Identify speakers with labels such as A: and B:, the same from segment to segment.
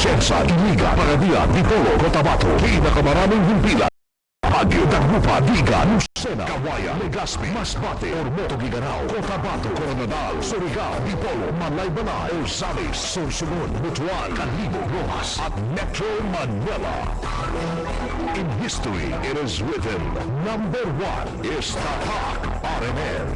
A: Atienza, Iligan, Paradia, Dipolo, Cotabato, pinakamaraming himpilan. Baguio, Dagupa, Liga, Lucena, Kawayan, Legazpi, Masbate, Ormoto, Giganao, Cotabato, Coronadal, Surigao, Dipolo, Malaybalay, Ozamis, Sorsogon, Butuan, Calibo, Rojas, at Metro Manila. In history, it is written, number 1 is Tatak RMN.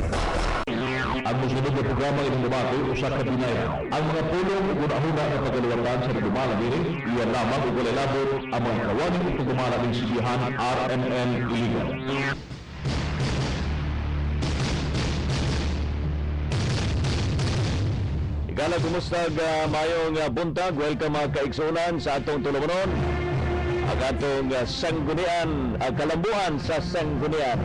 B: Ang musunod na programa ilang lumaki usa ka binayan. Ang mga pulong guna-huna na pagaliwatan sa nagumala diri, iyan lamang ug walay labot ang mga kawaning pagumala ng sibihan RMN Iligan. Igala, kumusta mayong buntag? Welcome mga kaigsunan sa atong tulumanon. Ang atong sanggunian, ang kalambuan sa sanggunian.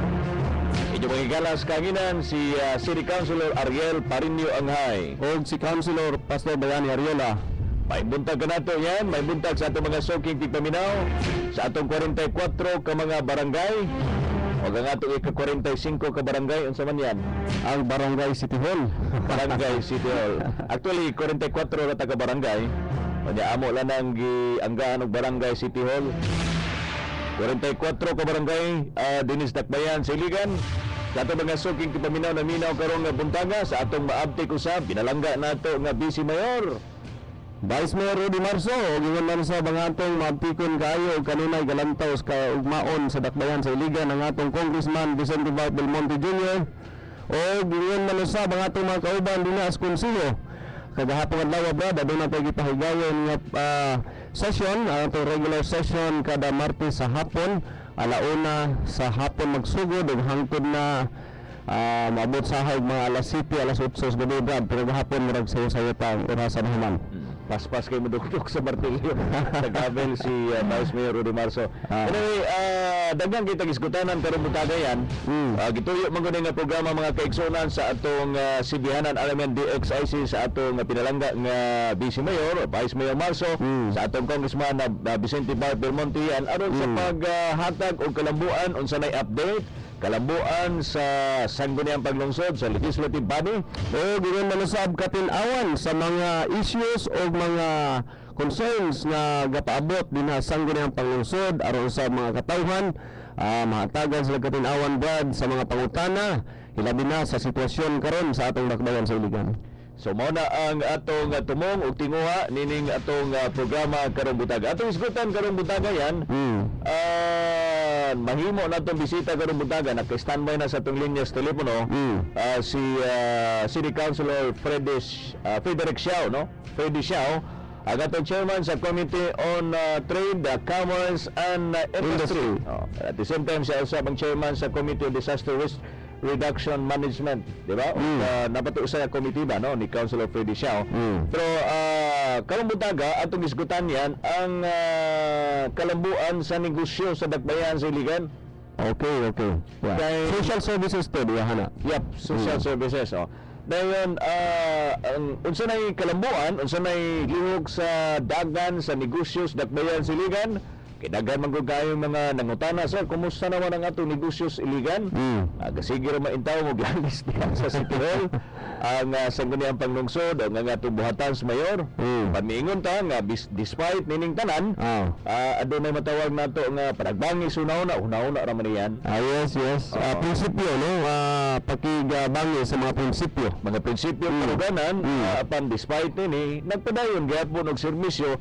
B: Inyong mga igalas kanginan si City Councilor Ariel Parinio Anghay
C: o si Councilor Pastor Bayani Ariola.
B: May buntag ka nato yan, may buntag sa atong mga soking tigpaminaw sa atong 44 ka mga barangay o ang atong ika-45 ka barangay. Unsa man yan?
C: Ang Barangay City Hall.
B: Barangay City Hall. Actually 44 ra ta ka barangay. Kanya amo lang ang gianggaan og Barangay City Hall. 44 ka barangay dinis Dakbayan sa Iligan. Sa atong mga suking kipaminaw na minaw karong nga buntaga sa atong maabtik usab binalangga nato nga Vice Mayor
C: Vice Mayor Rudy Marso o gingon man sa mga atong maabtikon kaayo og kanunay galantaw ka ugmaon sa Dakbayan sa Iligan ang atong Congressman Vicente Bart Belmonte Jr. o gingon man sa mga atong mga kauban dinha sa konseyo. Kagahapon adlaw brad aduna tay gipahigayon nga session, ang atong regular session kada Martes sa hapon, alauna sa hapon magsugod ug hangtod na maabot sa mga alas 7, alas 8 sa gabi brad, pero gahapon murag sayo-sayo pa ang orasan naman.
B: Paspas kayo madukduk sa martilyo. Nagkabel si Vice Mayor Rudy Marso. Anyway, daghang kita gisgutanan karong butaga yan. Gituyo man gud nga programa mga kaigsunan sa atong sibihanan RMN DXIC sa atong pinalangga nga Vice Mayor, Vice Mayor Marso, sa atong Congressman na Vicente Bart Belmonte yan aron sa paghatag og kalambuan unsa nay update kalambuan sa sangguniang paglungsod sa legislative body
C: o gingon man usab katin-awan sa mga issues o mga concerns nga gapaabot dinha sa sangguniang paglungsod aron sa mga katawhan mahatagan sila katin-awan brad sa mga pangutana hilabi na sa sitwasyon karon sa atong Dakbayan sa Iligan.
B: So mao na ang atong tumong ug tinguha nining atong programa karong butaga. Atong isgutan karong butaga yan. Mahimo natong bisita karong butaga, naka-standby na sa atong linya sa telepono. Si City Councilor Frederick Xiao, no? Freddy Xiao, ang atong chairman sa Committee on Trade, Commerce and Industry. At the same time siya usab ang chairman sa Committee on Disaster Risk Reduction Management, di ba? Napato sa committee ba, no? Ni Councilor Freddy Xiao. Pero karong butaga atong isgutan yan ang kalambuan sa negosyo sa Dakbayan sa Iligan.
C: Okay. Yeah. Social services to diha.
B: Yep, social services. Dayon unsa nay kalambuan, unsa nay lihok sa dagan sa negosyo sa Dakbayan sa Iligan. Kinagan man kayo mga nangutana, sir, kumusta naman ang atong negosyos Iligan? Sige ra maintaw mo glanis diha sa City Hall ang sangguniang panglungsod ang atong buhatan sa mayor. Pamiingon ta nga despite nining tanan, adunay matawag nato nga panagbangis una-una ra man yan.
C: Yes. Prinsipyo, no? Pakigabangis sa mga prinsipyo.
B: Mga prinsipyo karuganan, apan despite nini nagpadayon gyapon og serbisyo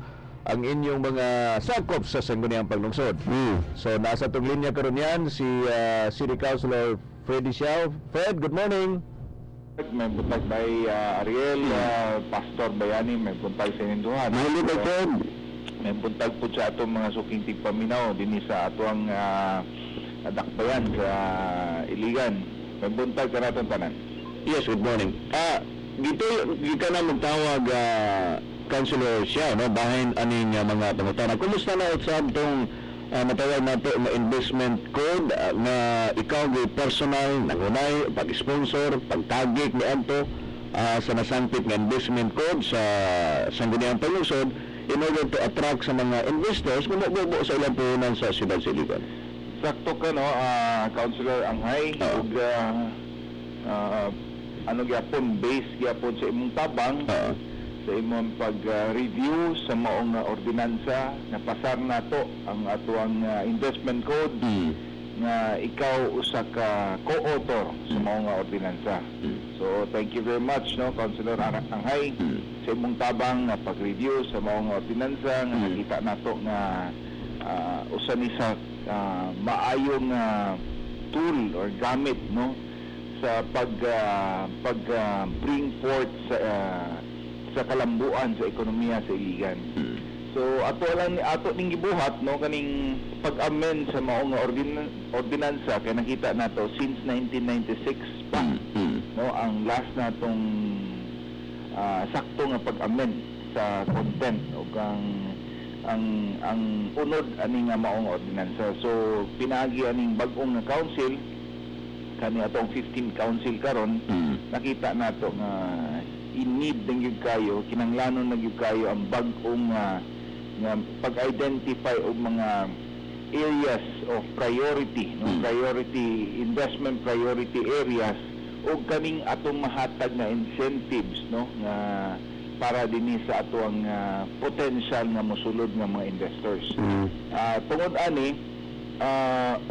B: ang inyong mga sakop sa sangguniang paglungsod. So nasa tong linya karon yan si City Councilor Freddy Xiao. Fred, good morning.
D: May buntag by Ariel, Pastor Bayani, may buntag sa inyong may buntag po sa atong mga suking tigpaminaw din sa atong Dakbayan sa Iligan. May buntag ka natin tanan.
B: Yes, good morning. Dito ka na magtawag Councilor Xiao, no, bahin aning mga pangutana. Kumusta na sa itong matawag nato na investment code na ikaw gi personal nangunay pag-sponsor, pagtagik ni adto sa nasangpit nga investment code sa sangguniang paglungsod in order to attract sa mga investors kung magbubo sa ilang puhunan sa siyudad sa Iligan.
D: Sakto ka, no, Councilor Anghay, ug ano gyapon base gyapon sa imong tabang sa imong pag-review sa maong ordinansa nga pasar nato ang atuang investment code nga ikaw usa ka co-author sa maong ordinansa. So thank you very much, no, Councilor Anghay, sa imong tabang na pag-review sa maong ordinansa nga nakita nato nga usa ni sa maayong tool or gamit, no, sa pag bring forth sa kalambuan sa ekonomiya sa Iligan. So ato ning gibuhat, no, kaning pag-amend sa maong ordinansa kay nakita nato since 1996 pa, no, ang last natong sakto nga pag-amend sa content o ang unod ani nga maong ordinansa. So pinagi aning bag-ong nga council kani atong 15 council karon, nakita nato nga in-need na gyud kayo, kinanglanon na gyud kayo ang bag-ong nga pag-identify og mga areas of priority, no, priority investment priority areas og kaning atong mahatag na incentives, no, nga para dinhi sa atuang potential nga mosulod nga mga investors. Tungod ani,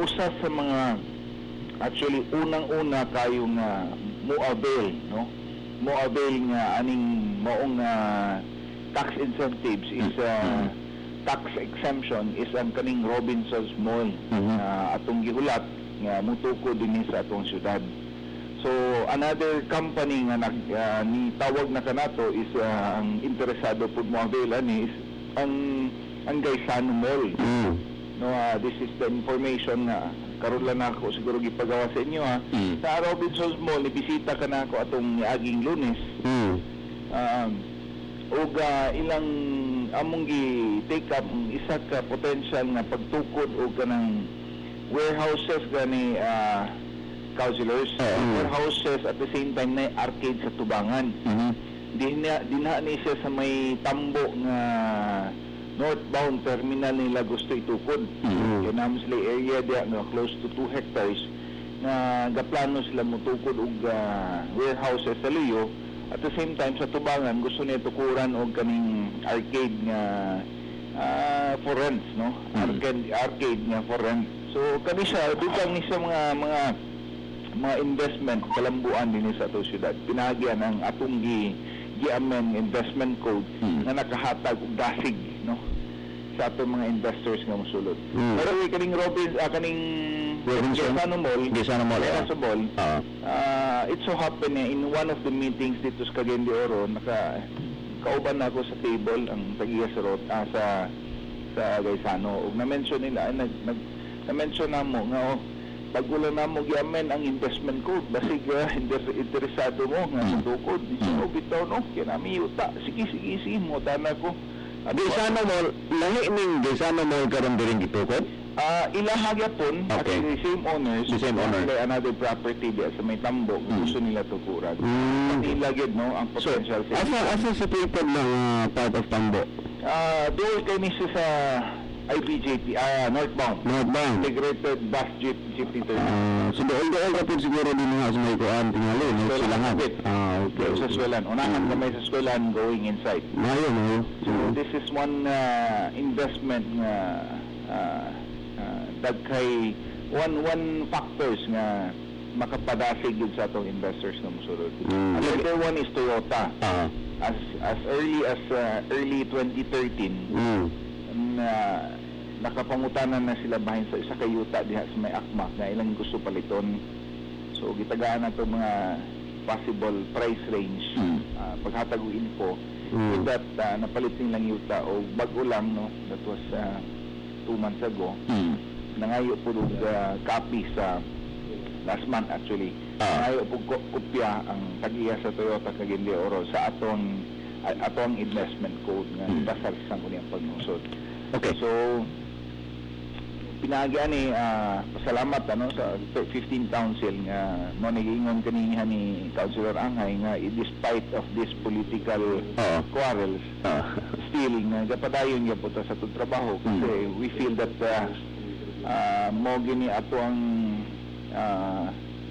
D: usa sa mga actually unang-una kayo nga mo-avail, no, mo-avail nga aning maong tax incentives is tax exemption is ang kaning Robinsons Mall atong gihulat nga mutuko dinhi sa atong syudad. So another company nga ni tawag na kanato is ang interesado pud mo avail ani is ang Gaisano Mall. No, this is the information na karon lang ako siguro gipagawa sa inyo sa Robinsons Mall ibisita ka na ako atong niaging Lunes. Og ilang among gi-take up isa ka potential nga pagtukod og kanang warehouses gani councilors, warehouses at the same time na arcade sa Tubangan. Dinha ni siya sa may tambo nga northbound terminal nila gusto itukod. Kaya naman sila area diya nga close to 2 hectares na gaplano sila mutukod og warehouses sa Luyo. At the same time sa Tubangan gusto niya tukuran og kaning arcade nga for rent, no? Arcade nga for rent. So kani siya dugang ni sa mga investment kalambuan din sa ato syudad. Pinagyan ang atong gi-amend investment code na nakahatag og dasig, no, sa atong mga investors nga mosulod. Pero kaning kaning Gaisano Mall, it so happened in one of the meetings dito sa Cagayan de Oro, kauban na ako sa table ang tagiya sa Gaisano. Ug na-mention nila, na-mention na mo nga pag-ulan na mo gi-amend ang investment code, basig interesado mo nga sa tukod. So bitaw, no, kaya namin yuta. Sige, mo tana ko.
B: Gaisano Mall, lahi ning Gaisano Mall karon diring gitukod?
D: Ilahagya pon,
B: Okay.
D: actually same owners,
B: The same owner.
D: another property diya sa may tambo, gusto nila tukuran. Ilagid, no, ang
C: So,
D: potential
C: asa situated ng part of Tambo?
D: doon kay ni sa IBJP, northbound. Integrated Bus Jeepney Terminal.
C: So doon ka po siguro din nga sa may kuan tingali, no? Silangan. Okay.
D: Sa Swelan. Unahan kamay sa Swelan going inside.
C: Mayo.
D: So this is one investment nga dagkay one factors nga makapadasig yun sa atong investors na musulod. Another one is Toyota. As early as early 2013 nakapangutanan na sila bahin sa isa kay yuta diha sa may akmak nga ilang gusto paliton. So gitagaan na itong mga possible price range paghatag og info with that napalit nilang yuta o bago lang, no, that was 2 months ago. Nangayo po copy sa last month actually. Nangayo po kopya ang tagiya sa Toyota Cagayan de Oro sa atong investment code nga basar sa kuniyang pagnusod.
B: Okay.
D: So pinagyan ni pasalamat sa 15 council nga mo nagingon kaniha ni Councilor Anghay nga despite of this political quarrels still nga gapadayon gyud po ta sa tug trabaho kasi we feel that mo gini ato ang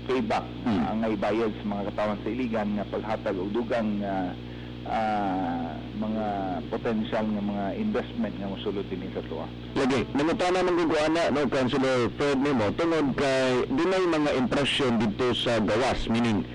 D: payback ang ibayad sa mga katawan sa Iligan nga paghatag og dugang mga potential nga mga investment nga mosulod din sa tuwa.
B: Lagi, nangutana man kung ana, no, Councilor Fred Nemo, tungod kay dunay mga impression dito sa gawas, meaning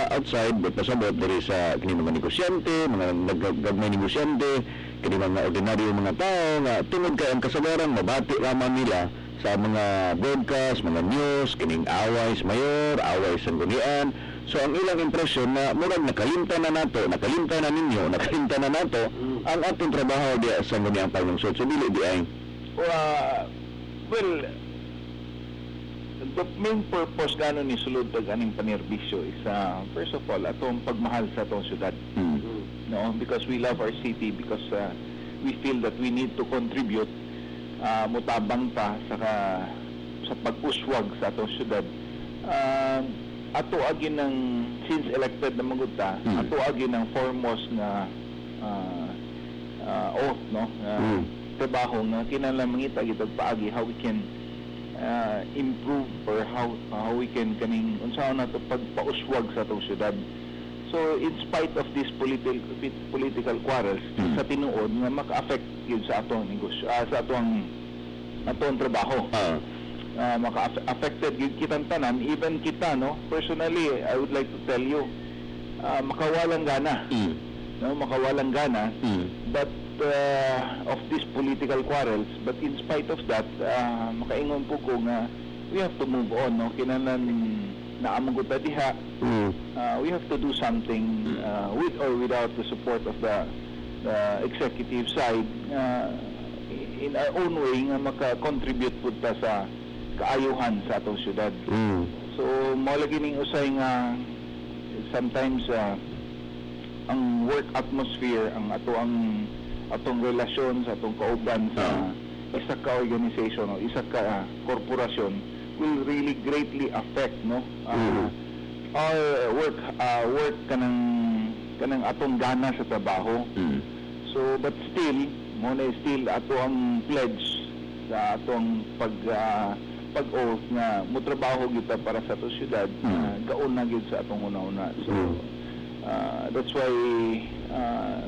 B: outside, pasabot diri sa kini mga negosyante, mga naggagmay negosyante, kini mga ordinaryo mga tao nga tungod kay ang kasagaran mabati lamang nila sa mga broadcast, mga news, kining away sa mayor, away sa sanggunian. So ang ilang impresyon na murag nakalimtan na nato, nakalimtan na ninyo, nakalimtan na nato ang ating trabaho di sa sangguniang panglungsod. So dili di ay
D: Well, the main purpose gano ni sulod tag aning panerbisyo is first of all atong pagmahal sa atong syudad. No, because we love our city, because we feel that we need to contribute mutabang pa sa pag-uswag sa atong syudad. Ato agin ng since elected na maguta, ato agin ng foremost na oath, no, trabaho nga kinahanglan mangita gitag paagi how we can improve or how we can kaning unsaon nato pagpauswag sa atong syudad. So in spite of this political quarrels sa tinuod nga maka-affect yun sa atong negosyo, sa atong trabaho. Maka-affected yun kitang tanan, even kita, no, personally I would like to tell you makawalang gana, no, makawalang gana, but of these political quarrels, but in spite of that makaingon po ko nga we have to move on, no, kinahanglan naamong ta diha. We have to do something with or without the support of the executive side in our own way nga maka-contribute pud ta sa kaayuhan sa atong syudad. So mao lagi ning usay nga sometimes ang work atmosphere, ang atong relasyon sa atong kauban sa isa ka organization o isa ka korporasyon will really greatly affect, no, our work kanang atong gana sa trabaho. So but still mo na still ato ang pledge sa atong pag-oath nga mo trabaho kita para sa atong syudad, gaon na gyud sa atong una-una. So that's why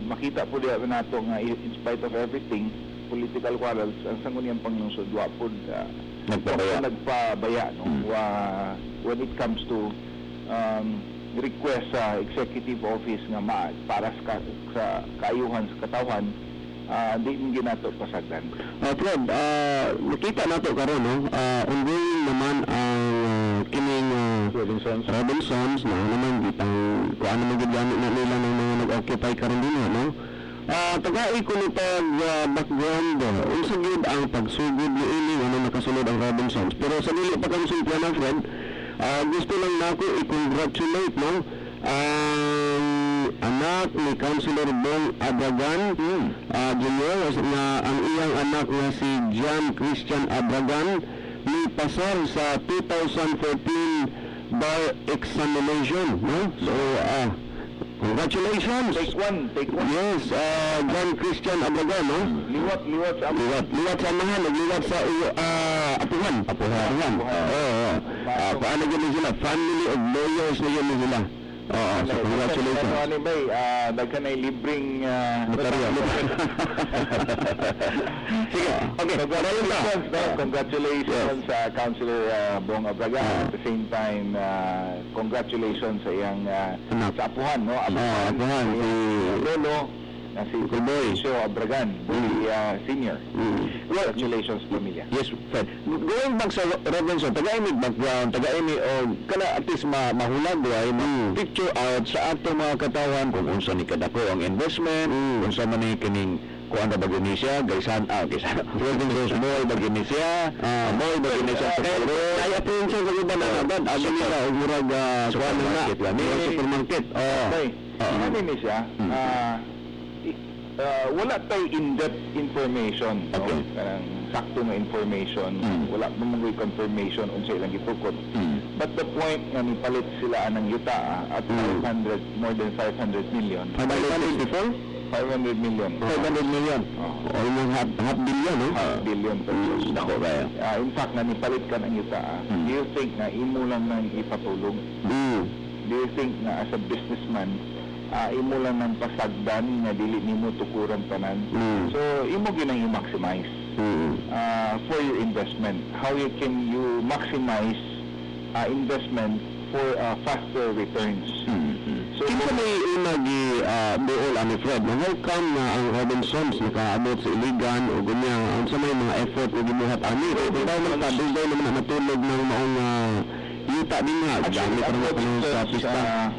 D: makita po diha nato nga in spite of everything, political quarrels, ang sangguniang panglungsod wa pod nagpabaya, no, when it comes to request sa executive office nga para sa kaayuhan sa katawhan, di hindi nato pasagdan.
C: Fred, nakita nato karon, no, ongoing naman ang kining Robinsons na naman gitang kuan naman gid gamit na nila ng mga nag-occupy karon din, no. Tagai ko ni background, unsa gyud ang pagsugod niini ano nakasulod ang Robinsons. Pero sa dili pa kami simple na, Fred, gusto lang nako i-congratulate, no, anak ni Councilor Bong Abragan Jr. na ang iyang anak nga si John Christian Abragan ni pasar sa 2014 bar examination, no? So congratulations.
D: Take one.
C: Yes, John Christian Abragan, no?
D: Liwat
C: sa mahan, nagliwat sa apuhan. Paano gano'n sila? Family of lawyers na yun sila. So congratulations.
D: Ano ba, daghan ay libreng notaryo.
C: Sige, okay.
D: Congratulations sa Councilor Bong Abragan. At the same time, congratulations sa iyang sa apuhan, no?
C: Apuhan, si
D: Lolo, na si Patricio Abragan, senior. Congratulations, pamilya.
B: Yes, Fred. Going back sa Robinson, taga-imi background, taga-imi o kana at least mahulag ay picture out sa atong mga katawan kung unsa ni kadako ang investment, unsa man ni kining kuan na bagay ni siya, gaysan Golden Rose Mall bagay ni siya, mall bagay ni siya.
C: Ay apin siya sa iba na agad. Agi nila og murag kuan na supermarket.
D: Okay. Ano ni siya? Wala tay in-depth information, no? Kanang sakto nga information, wala pa mga confirmation unsa ilang gitukod. But the point nga nipalit sila anang yuta at more than 500 million.
C: 500 before?
D: 500 million.
C: 500 million. Almost half billion, no?
D: Half billion pesos.
B: Dako kaya.
D: In fact, na nipalit ka ng yuta, do you think na imo lang nang ipatulong? Do you think na as a businessman, imo lang ng pasagdan nga dili nimo tukuran tanan. So imo ginang i-maximize for your investment. How you maximize investment for faster returns. So
C: Kinsa may unagi buol ani Fred, how come na ang Robinsons nakaabot sa Iligan o gunya unsa may mga effort o gibuhat ani kay daw man ta dugay naman natulog ng maong yuta din nga gamit
D: ang
C: ra ko sa pista.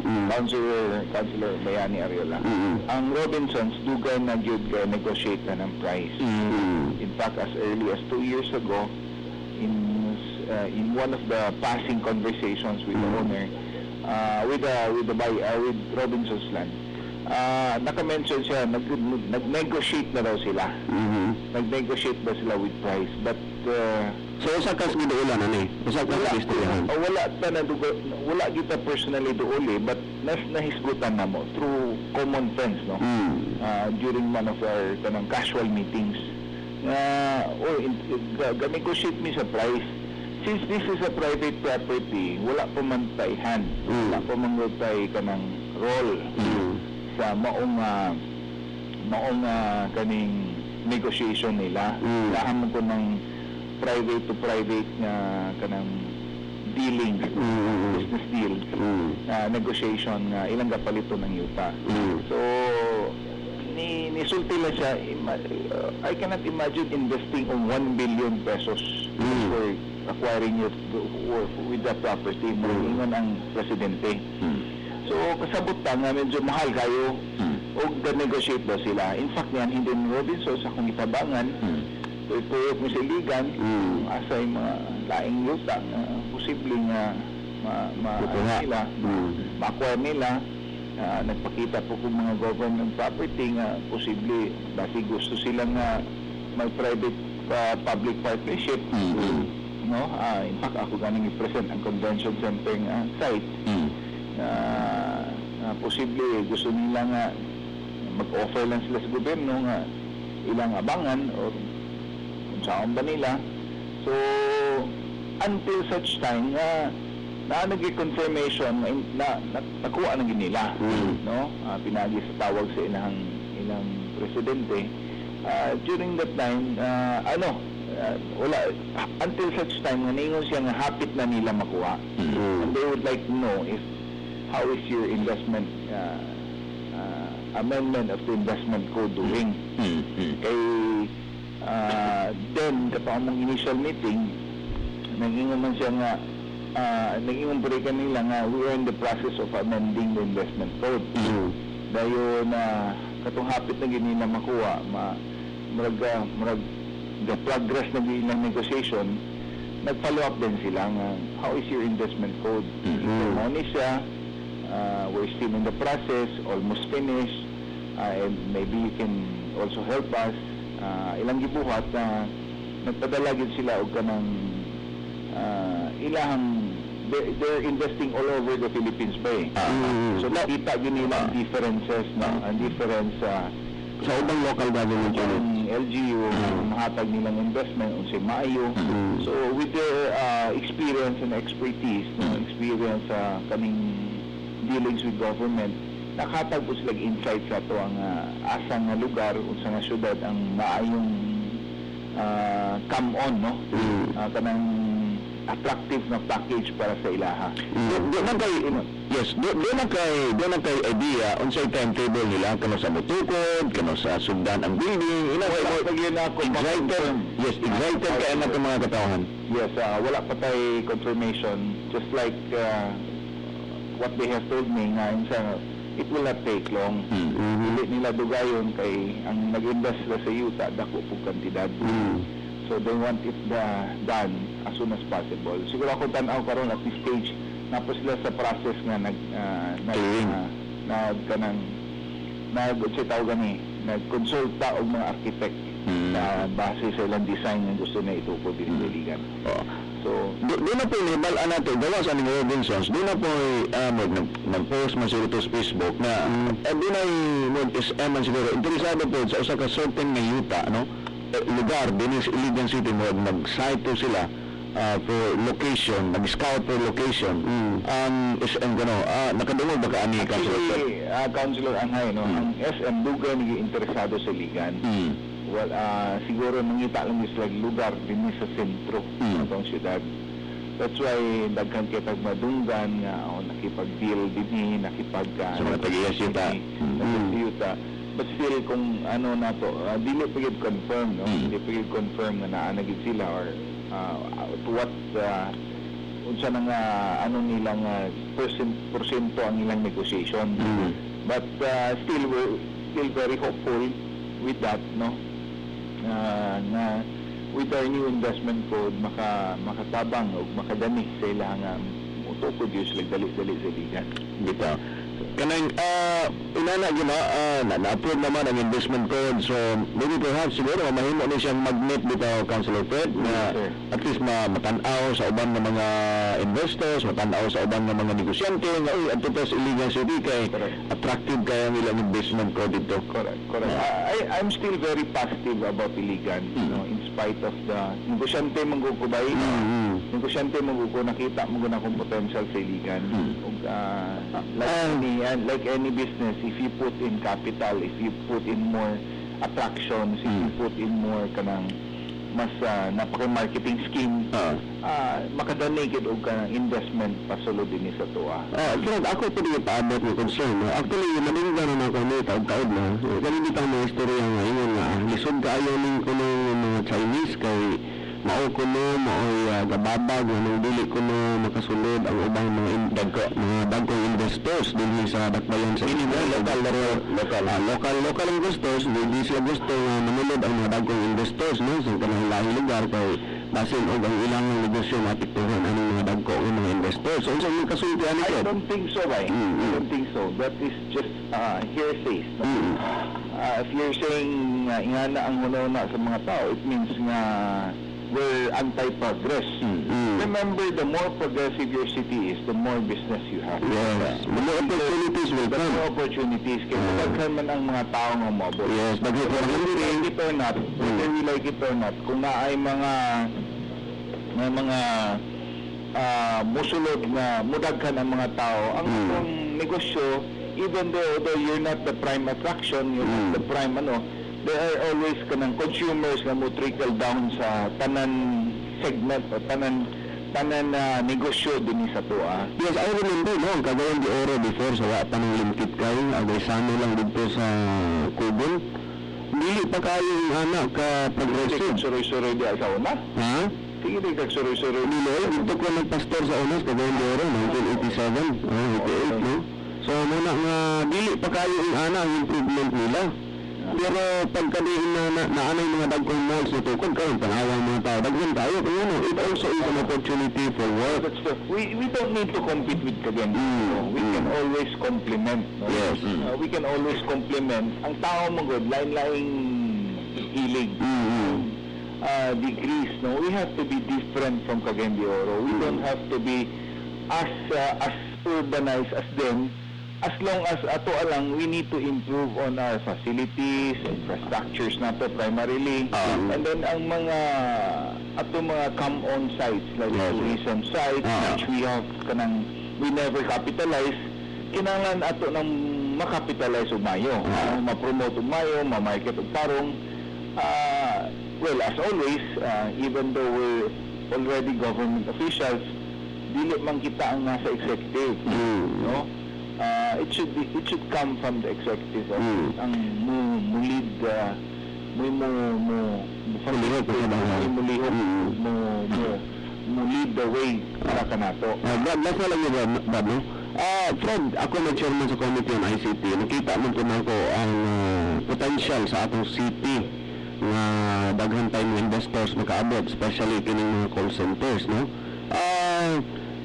D: Councilor Bayani Ariola. Ang Robinsons dugay na gyud negotiate na ng price. In fact, as early as 2 years ago, in one of the passing conversations with the owner, with Robinsons Land, naka-mention siya, nag-negotiate na daw sila. Nag-negotiate ba sila with price, but
C: So usa ka giduulan ani, usa ka istoryahan.
D: wala kita personally doole, but nahisgutan na mo through common friends, no? During one of our casual meetings, negotiate mi sa price. Since this is a private property, wala pa man tay hand, wala pa man tay kanang role sa maong kaning negotiation nila. Lahan mo ko ng private to private nga kanang dealing, business deal, negotiation nga ilang kapalito ng yuta. So nisulti lang siya. I cannot imagine investing on 1 billion pesos for acquiring it with that property. Ingon ang presidente. So kasabot ta nga medyo mahal kayo o negotiate daw sila. In fact yan, hindi ni Robinson sa kung itabangan, tuyok mo sa Iligan, asay mga laing yuta na posible nga ma-acquire nila. Nagpakita po kung mga government property nga posible dati gusto sila nga mag-private public partnership. No? In fact, ako ganing i-present ang convention center nga site. Posible gusto nila nga mag-offer lang sila sa gobyerno nga ilang abangan o kung saan ba nila. So until such time na nag-confirmation na nakuha na nila, no? Pinagi sa tawag sa ilang presidente. During that time, wala, until such time na ningon siya nga hapit na nila makuha. And they would like to know how is your investment amendment of the investment code doing. Then kapag mong initial meeting, nag-ingon man siya nga nag-ingon breakan nila nga we are in the process of amending the investment code. Dayo na katong hapit na ginila makuha, murag the progress na ilang negotiation, nag-follow up din sila nga how is your investment code. Money siya, we're still in the process, almost finished, and maybe you can also help us. Ilang gibuhat na nagpadala gid sila og kanang ilahang they're investing all over the Philippines ba eh. So nakita gid nila ang differences, no? Ang difference sa
C: ubang local government
D: yung LGU, mahatag nilang investment unsay maayo. So with their experience and expertise, experience sa kaming dealings with government, nakatag po sila insight sa ito ang asang nga lugar unsa nga syudad ang maayong come on, no? Kanang attractive na package para sa ilaha.
C: Do na kay idea unsay timetable nila kano sa mutukod, kano sa sugdan ang building, excited kay na itong mga katawhan.
D: Yes, wala pa tay confirmation, just like what they have told me nga it will not take long. Hindi nila dugayon kay ang nag-invest sila sa yuta dako po kantidad. So they want it done as soon as possible. Siguro ako tanaw karon at this stage na po sila sa process nga nag-consulta og mga architect na base sa ilang design nga gusto na itukod din sa Iligan. So
C: di na po nibal-an nato gawa sa ning Robinsons, di na po nag-post man siguro to sa Facebook na di na SM man siguro interesado po sa usa ka certain nga yuta, no? Lugar din sa Iligan City mo nag-site sila
B: for location, nag-scout for location. Ang SM nakadungog ba ka ani
D: Actually, Councilor Angay, no, ang SM Duga nag-interesado sa ligan. Well, siguro mangita lang sila lugar din sa sentro ng atong syudad. That's why daghan kay tagmadunggan nga nakipag-deal din nakipag
B: sa mga taga-yuta.
D: But still kung ano na to, dili pa gid confirm, no? Dili pa gid confirm nga naa na gid sila or to what unsa na nga ano nilang porsyento ang ilang negotiation. But still we're still very hopeful with that, no? Na with our new investment code makatabang o makadani sa ilang mutukod yung sila dali-dali sa ligan.
B: Bitaw. Kanang inana gyud na-approve naman ang investment code, so maybe perhaps siguro mahimo ni siyang magnet bitaw, Councilor Fred, na at least matanaw sa uban ng mga investors, matanaw sa uban ng mga negosyante nga adto sa Iligan City kay attractive kaya ang ilang investment code dito.
D: Correct. I'm still very positive about Iligan, you know, in spite of the negosyante manggugubay. Negosyante manggugubay, nakita mo na kung potential sa Iligan. Like any business, if you put in capital, if you put in more attractions, if you put in more kanang mas napaka-marketing scheme, makadanigid og kanang investment pasulod din sa tuwa.
C: Ako po din paabot ng concern. Actually, maninggan na ako nito taod na. Ganito ang mga istorya ngayon nga. Lisod kaayo ning kuno mga Chinese kay mao kuno gababag nang dili kuno makasulod ang ubang mga dagkong investors dinhi sa dakbayan sa local investors hindi sila gusto nga manulod ang mga dagkong investors no sa kanang lugar kay basin og ang ilang negosyo mapiktuhan ang mga dagkong mga investors. So unsa man kasultian nito?
D: I don't think so, I don't think so. That is just hearsay. If you're saying ingana ang hunona sa mga tao, it means nga we're anti-progress. Remember, the more progressive your city is, the more business you have.
C: Yes. The more opportunities will come.
D: The more opportunities. Kaya magkakaroon man ang mga tao ng mobile.
C: Yes.
D: Whether we like it or not, kung na ay mga musulod na mudaghan ang mga tao, ang negosyo, even though you're not the prime attraction, you're not the prime there are always kanang consumers na mo trickle down sa tanan segment o tanan negosyo din sa tuwa.
C: Yes, I remember no, kagayon di oro before sa wa pa nang limkit kayo, agay sano lang dito sa Kubon. Dili pa kayo yung anak ka progressive.
D: Suroy-suroy di sa una?
C: Ha?
D: Sige di kag suroy-suroy.
C: Dito ko nagpastor sa unas kagayon di oro 1987, 88 no. So muna nga dili pa kayo yung anak ang improvement nila. Pero pagkadiin na anay mga dagkong malls na tukod kayo, panawang mga tao, daghan tayo, kaya it also is an opportunity for work.
D: We don't need to compete with Cagayan. We can always complement. No?
C: Yes.
D: We can always complement. Ang tao mo good, lain-laing hilig. Degrees. No? We have to be different from Cagayan de Oro. We don't have to be as urbanized as them. As long as ato alang, we need to improve on our facilities, infrastructures na to primarily. And then ang mga come-on sites like tourism sites, which we never capitalize, kinahanglan ato nang makapitalize og mayo. Ma-promote og mayo, ma-market og tarong. Well, as always, even though we're already government officials, dili man kita ang nasa executive, no? It should come from the executive office. Ang lead lead the way para kanato.
C: Last na lang yun, Bob, no? Fred, ako nag-chairman sa committee on ICT. Nakita mo po na ako ang potential sa atong city na daghan tayo ng investors makaabot, especially kining mga call centers, no?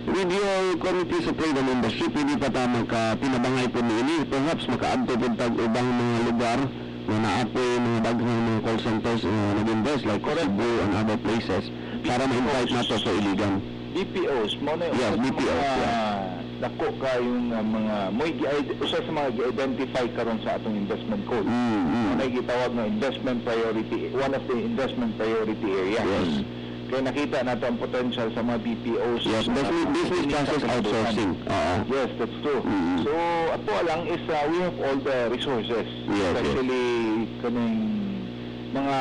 C: With your committee sa trade and industry, pwede pa tama ka pinabangay po niini, perhaps makaabto po tag ubang mga lugar na naapoy mga daghang mga call centers nag-invest like Cebu and other places para ma-invite nato sa Iligan.
D: BPOs,
C: yes, BPOs.
D: Dako ka yung usa sa mga i-identify karon sa atong investment code. May gitawag na investment priority, one of the investment priority areas.
C: Yes.
D: Kaya nakita nato ang potential sa mga BPOs.
C: Yes, business process outsourcing.
D: Yes, that's true. So, ato lang is we have all the resources.
C: Yes,
D: Especially kaning mga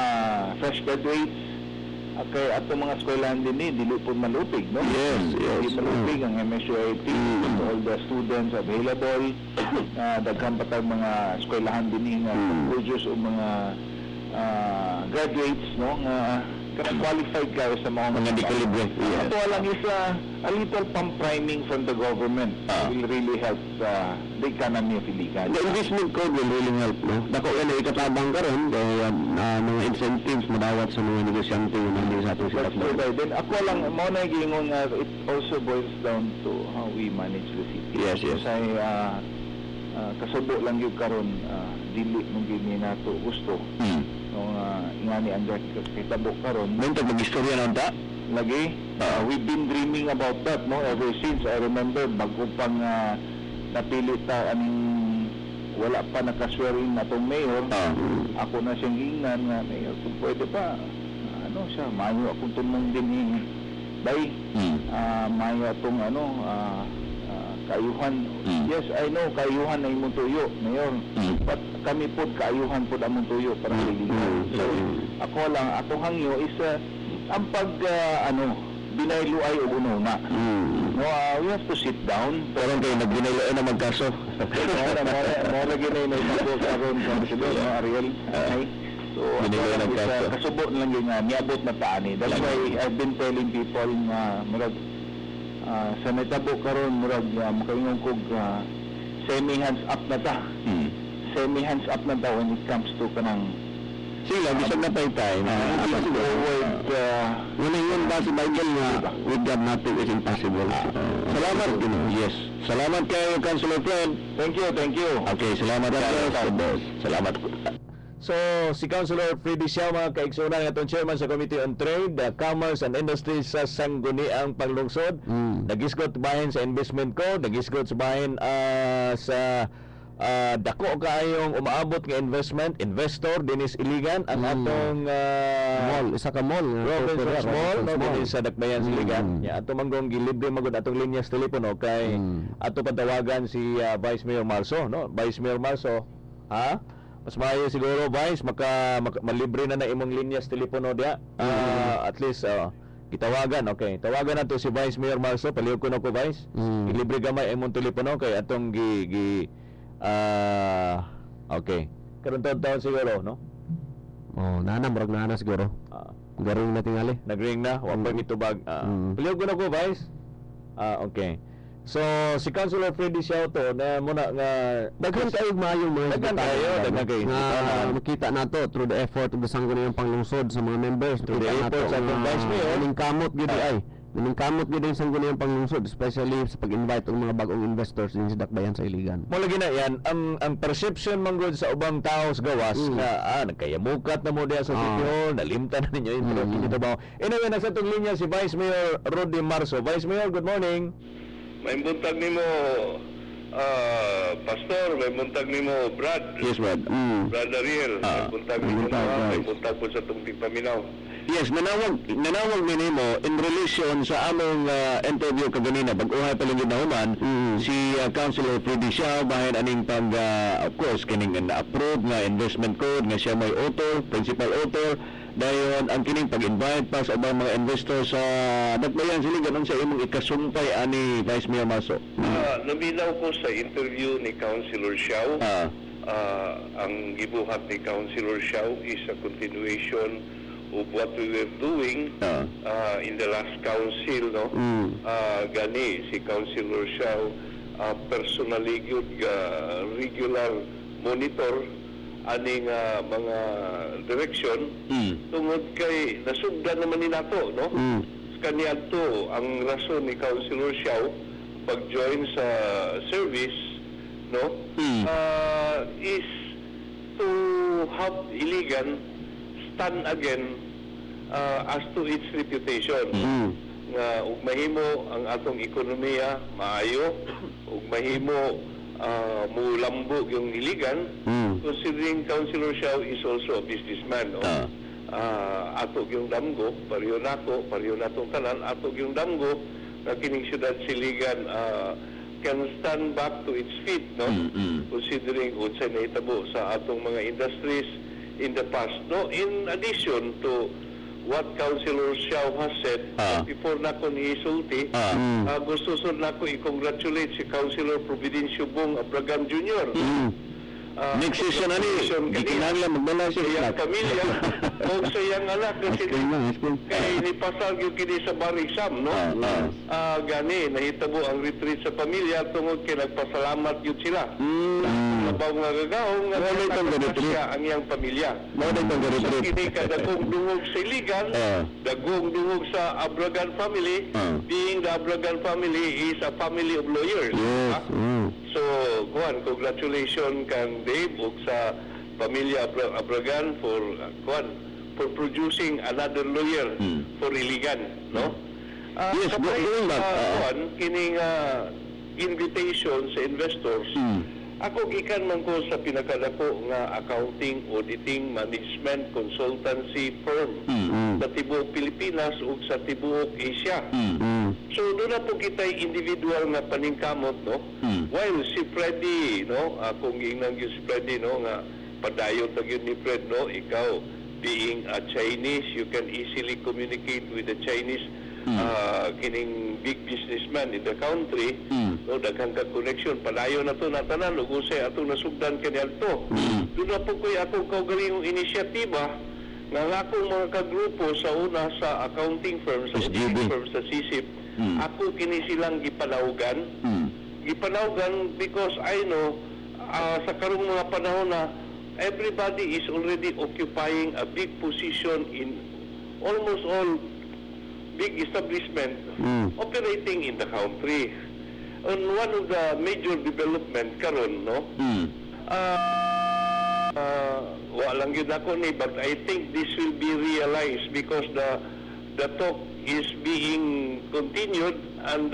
D: fresh graduates. Okay, ato mga eskwelahan din dili po malupig, no?
C: Yes.
D: Dili malupig ang MSUIT, all the students available. Daghan pa tayong mga eskwelahan din nga produce o mga graduates, no? Nga qualified kayo sa mga
C: dekalibre. Yes.
D: Ito lang is a little pump priming from the government will really help the economy of Iligan.
C: The investment code will really help, no? Dako yan ay ikatabang ka rin, kaya mga incentives madawat sa mga negosyante yung hindi sa ating
D: That's true,
C: silap.
D: then ako lang, mo na gingon it also boils down to how we manage the city.
C: Yes.
D: Kasi kasubo lang yung karon dili mong gini nato gusto. Nung ingani ang kitabo karon.
C: Bentag mag-istorya na ta?
D: Lagi, we've been dreaming about that, no? Ever since, I remember, bago pang napili ta, wala pa nakaswearing na itong mayor, ako na siyang hingnan nga, mayor, kung pwede pa, siya, mayo akong tumong din bay, mayo itong, kaayuhan. Yes, I know, kaayuhan na imong tuyo, mayor. But kami po, kaayuhan po among tuyo para sa Iligan. So, ako lang, atong hangyo is, ang binaylo ay una. No, we have to sit down.
C: Pero kayo nagbinaylo na magkaso.
D: Mora ginay na ito karon Councilor, no, Ariel. Okay. So, kasubo na lang yung niabot na taani. That's why I've been telling people na murag sa natabo karon murag makaingon kog semi-hands up na ta. Semi-hands up na ta when it comes to kanang
C: Sila, bisag na tayo.
D: forward
C: Yun ba si Michael nga, with God nothing is impossible. Salamat. Yes. Salamat kayo, Councilor Fred.
D: Thank you.
C: Okay, salamat kayo. Salamat.
B: So, si Councilor Freddy Siao, mga kaigsunan, itong chairman sa Committee on Trade, Commerce and Industry sa Sangguniang Panglungsod. Nagisgot bahin sa investment code, nagisgot sa bahin sa dako kaayong umaabot nga investor dinis Iligan ang atong
C: Mall, isa ka mall.
B: Robinson Mall, dinis sa Dakbayan sa Iligan. Ato manggong gilibre magud atong linyas telepono kay ato patawagan si Vice Mayor Marso, no? Vice Mayor Marso, mas maayo siguro Vice malibre na imong linyas telepono dia. At least gitawagan, okay. Tawagan nato si Vice Mayor Marso, palihog ko na ko Vice. Ilibre gamay imong telepono kay atong okay. Karon taon siguro, no?
C: Murag nana siguro. Garing na tingali.
B: Nagring na, wa pa mitubag. Palihog ko na ko Vice. Okay. So, si Councilor Freddy Siao to na muna nga
C: Daghan kayo maayong mga
B: daghan kayo
C: nga makita nato through the effort of the Sangguniang Panglungsod sa mga members,
B: Through the effort sa atong Vice Mayor.
C: Kamot gid ay. Kamot gid ang Sangguniang Panglungsod, especially sa pag-invite ng mga bagong investors din sa Dakbayan sa Iligan.
B: mo lagi na yan ang perception man gud sa ubang tao sa gawas na nagkayamukat na mo diya sa City Hall, nalimtan na ninyo yung trabaho. Anyway, nasa itong linya si Vice Mayor Rudy Marso. Vice Mayor, good morning.
E: May buntag nimo Pastor, may buntag nimo Brad.
C: Yes, Brad.
E: Brad Ariel, may buntag nimo may buntag po sa tungting paminaw.
C: Yes, nanawag mi nimo in relation sa among interview kaganina bag-uhay pa lang ginahuman si Councilor Freddy Siao bahin aning pag of course kining na-approve nga investment code nga siya may author, principal author. Dayon ang kining pag-invite pa sa ubang mga investor sa Dakbayan Siligan sa imong ikasumpay ani Vice Mayor Marso.
E: Naminaw ko sa interview ni Councilor Siao. Ang gibuhat ni Councilor Siao is a continuation of what we were doing in the last council, no? Gani si Councilor Siao personally good regular monitor aning mga direksyon tungod kay nasugdan naman ni nato, no? Kaniya to ang rason ni Councilor Siao pag-join sa service, no? Is to have Iligan stand again as to its reputation. Nga ug mahimo ang atong ekonomiya maayo ug mahimo mulambog yung Iligan, considering Councilor Siao is also a businessman, no? ato yung damgo, pariyo nako, pariyo natong tanan, ato yung damgo na kining syudad Siligan can stand back to its feet, no? Considering unsay nahitabo sa atong mga industries in the past, no? In addition to what Councilor Xiao has said, before nako ni isulti, gusto sud nako i-congratulate si Councilor Providencio Bong Abragan Jr.
B: Next season ani, gikinahanglan magdala siya
E: sa iyang pamilya o sa iyang anak kasi
C: school.
E: kay ni pasal gyud kini sa Bariksam, no? Gani nahitabo ang retreat sa pamilya tungod kay nagpasalamat gyud sila. Mabaw nga gagawong nga siya ang iyang pamilya. So kini ka dagong dungog sa Iligan, dagong dungog sa Abragan family, being the Abragan family is a family of lawyers. So, kuan, congratulations kang Dave ug sa pamilya Abragan for for producing another lawyer for Iligan, no?
B: Yes, going back.
E: Kuan, kining invitation sa investors. Ako gikan man ko sa pinakadako nga accounting, auditing, management, consultancy firm sa tibuok Pilipinas ug sa tibuok Asia. So doon na po kita'y individual nga paningkamot, no? While si Freddy, no? Kung ingnan yun si Freddy, no? Nga padayon tag yun ni Fred, no? Ikaw, being a Chinese, you can easily communicate with the Chinese kining big businessman in the country, no? Daghang ka connection, padayon na to natanan, ug usay atong nasugdan kaniadto. Doon na po ko'y akong kaugalingong inisyatiba nga akong mga kagrupo sa una sa accounting firm, sa auditing firm, sa CISIP, ako kini silang gipanawgan. Gipanawgan because I know sa karong mga panahon na everybody is already occupying a big position in almost all big establishment operating in the country. On one of the major development karon, no? Walang yun ako ni, but I think this will be realized because the talk is being continued and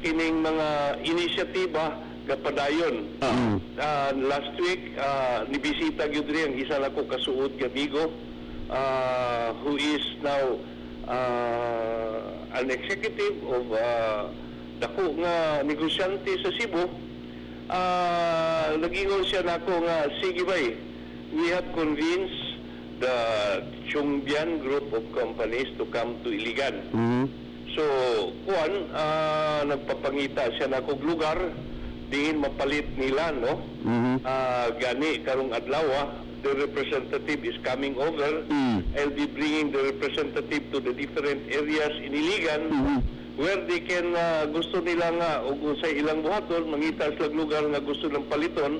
E: kining mga inisyatiba kapadayon. Last week, nibisita gyud rin ang isa nako kasuod nga amigo who is now an executive of dako nga negosyante sa Cebu. Nag-ingon siya nako nga, sige bay, we have convinced the Chongbian group of companies to come to Iligan. So, kuan, nagpapangita siya na kog lugar, diin mapalit nila, no? Gani, karong adlaw, the representative is coming over. I'll be bringing the representative to the different areas in Iligan where they can, gusto nila nga, o sa ilang buhaton, mangita sa lugar nga gusto ng paliton.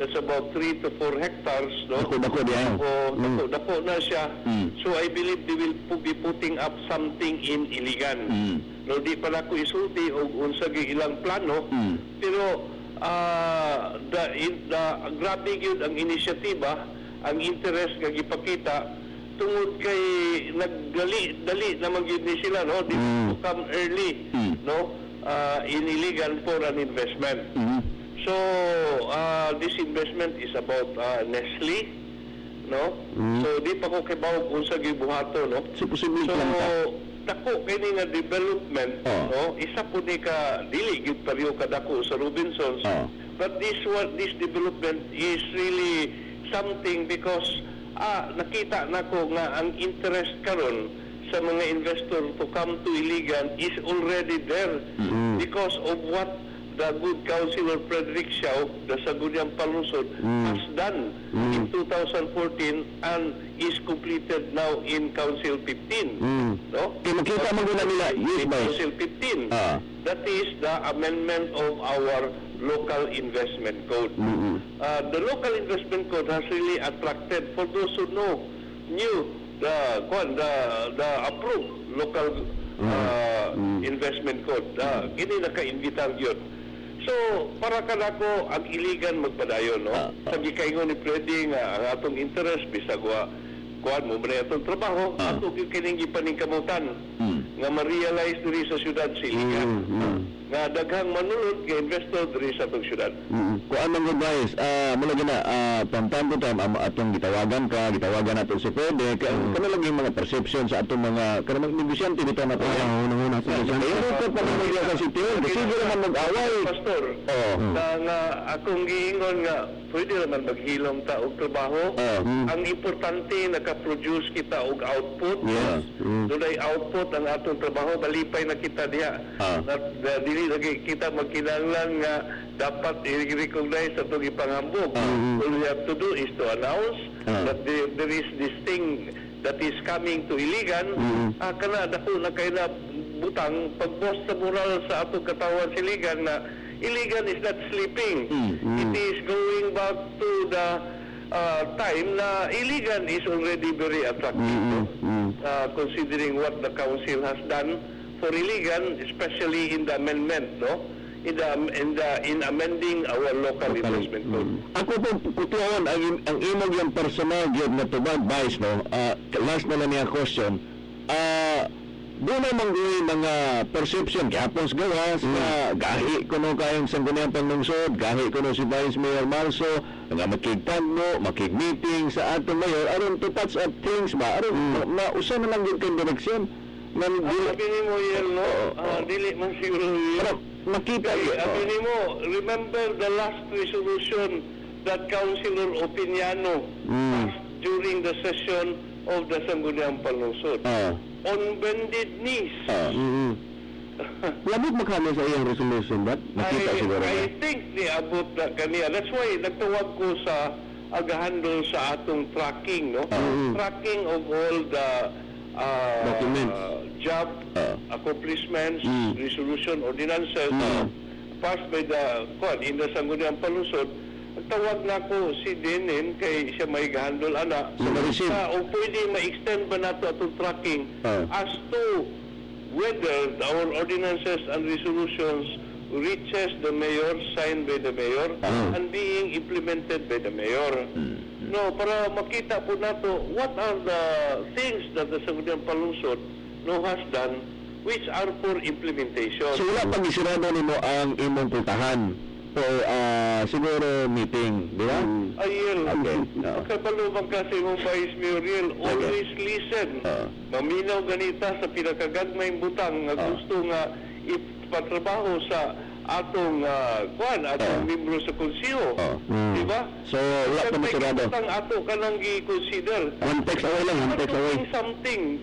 E: That's about 3 to 4 hectares, no?
B: Dako diyan.
E: Dako na siya. So I believe they will be putting up something in Iligan. No, di pala ko isulti o unsag ilang plano, pero grabe yun ang inisyatiba, ang interest nga gipakita tungod kay nagdali naman yun ni sila, no? They to come early, no? In Iligan for an investment. So this investment is about Nestle, no? So di pa ko kibaw unsa gibuhato, no?
B: So posible planta.
E: Dako kini nga development, no? Isa po ni ka dili gyud pariyo kadako sa Robinsons. But this development is really something because nakita nako nga ang interest karon sa mga investor to come to Iligan is already there because of what the good Councilor Frederick Xiao, the Saguniang Palusod, has done in 2014 and is completed now in Council 15. No?
B: Kaya makita mo nila, yes,
E: Council 15. That is the amendment of our local investment code. The local investment code has really attracted, for those who knew the approved local investment code. Kini naka-invitar yun. So, para kanako ang Iligan magpadayon, no? Sa gikaingon ni Freddy nga ang atong interest bisag kuan mo man atong trabaho, ato kining gipaningkamutan nga ma-realize diri sa syudad sa Iligan. nga daghang manulod nga investor diri sa atong syudad.
B: Kung anong good guys, mula gina, from time to time, atong gitawagan atong si Pwede, kaya lang yung mga perception sa atong mga, kaya negosyante dito na ito.
C: Una-una sa
B: Kaya ito pa naman yung kasi Teo, sige naman mag-away.
E: Pastor, nga akong giingon nga pwede naman maghilom ta og trabaho. Ang importante naka-produce kita og output. Dunay output ang atong trabaho, malipay na kita diha. Dili lagi kita magkinahanglan nga dapat i-recognize atong ipangambog. All we have to do is to announce that there is this thing that is coming to Iligan. Kana dako na kay na butang pag-post sa mural sa atong katawan sa Iligan na Iligan is not sleeping. It is going back to the time na Iligan is already very attractive. Considering what the council has done for Iligan, especially in the amendment, no? In amending our local investment code.
B: Ako po, kutuon, ang imong yung personal yun na tubag, Vice, no? Last na lang niya question. Doon naman yung mga perception, kapons gawas, na gahi ko no kayong sangguniang panglungsod, gahi ko no si Vice Mayor Marso, nga makigtagno, makig-meeting sa atong mayor, aron to touch up things ba? Aron, mausa na lang yung kayong direksyon.
E: Sabi ni mo, Yel, no? Dili man siguro yun.
B: Makita yun.
E: Sabi ni mo, remember the last resolution that Councilor Opiniano passed during the session of the Sangguniang Panlungsod. On bended knees.
C: Labot makano sa iyang resolution, ba? Nakita siguro.
E: I think niabot na kaniya. That's why nagtawag ko sa agahandol sa atong tracking, no? Tracking of all the
C: documents,
E: job accomplishments, resolution ordinances passed by the in the Sangguniang Panlungsod. Tawag na ko si Denin kay siya may gahandol ana. O pwede ma-extend ba nato atong tracking as to whether our ordinances and resolutions reaches the mayor, signed by the mayor, and being implemented by the mayor. No, para makita po nato what are the things that the Sangguniang Panlungsod has done which are for implementation.
B: So wala pang isirado nimo ang imong pultahan for siguro meeting, di ba?
E: Ayel,
B: Okay.
E: makabalo bang kasi mong Vice Mayor Riel, always listen. Maminaw ganita sa pinakagagmayng butang nga gusto nga ipatrabaho sa atong atong membro sa konseho. Di ba?
B: So wala pa masigado.
E: Ang ato kanang gi-consider.
B: One text away lang, one text away.
E: Something,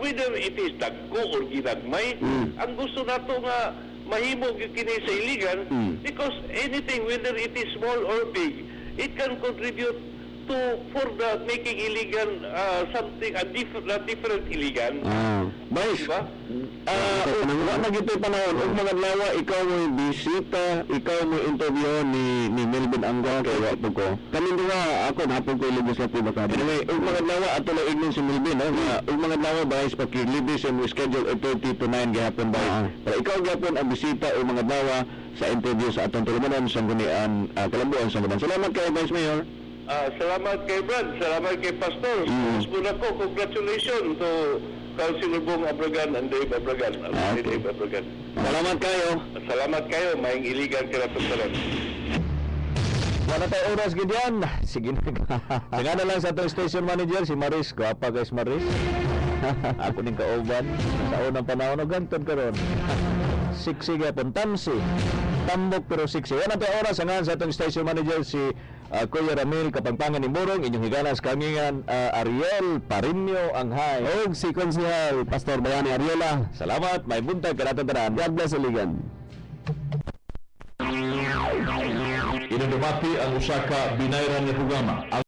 E: whether it is dagko or ginagmay, ang gusto nato nga mahimo kini sa Iligan because anything, whether it is small or big, it can contribute to for the making Iligan something a different Iligan.
B: Vice,
E: Diba?
B: wala na gito'y panahon. Huwag mga lawa, ikaw mo bisita, ikaw mo interview ni Melvin Angga, kaya wapo ko.
C: Kanin nga ako napon ko legislative academy.
B: Anyway, huwag mga lawa, ato lang ignon si Melvin, no? Huwag mga lawa, Vice, pagkilibis and we schedule 8:30 to 9 gihapon, Vice. Pero ikaw gihapon ang bisita o mga lawa sa interview sa atong tulumanan, Sangguniang Kalambuan, Sangguniang. Salamat kay Vice Mayor.
E: Salamat kay Brad, salamat kay Pastor. Muna ko, congratulations to Councilor Bong Abragan and Dave Abragan. Dave Abragan.
B: Salamat kayo.
E: Salamat kayo, maing Iligan kinatungkaran.
B: Wala tayo oras ganyan. Sige na. Sige na lang sa atong station manager, si Maris. Gwapa guys, Maris. Ako din kauban. Sa unang panahon, ganton karon. Siksi gapon, tamsi. Tambok pero siksi. Wala tayo oras. Hangan sa atong station manager, si Kuya Ramil Kapangpangan ni Morong, inyong higanas kamingan Ariel Parinyo Anghay.
C: Og si Konsehal Pastor Bayani Ariola.
B: Salamat, may buntag karatataran.
C: God bless Iligan.
A: Inadumati ang usa ka binayran nga programa.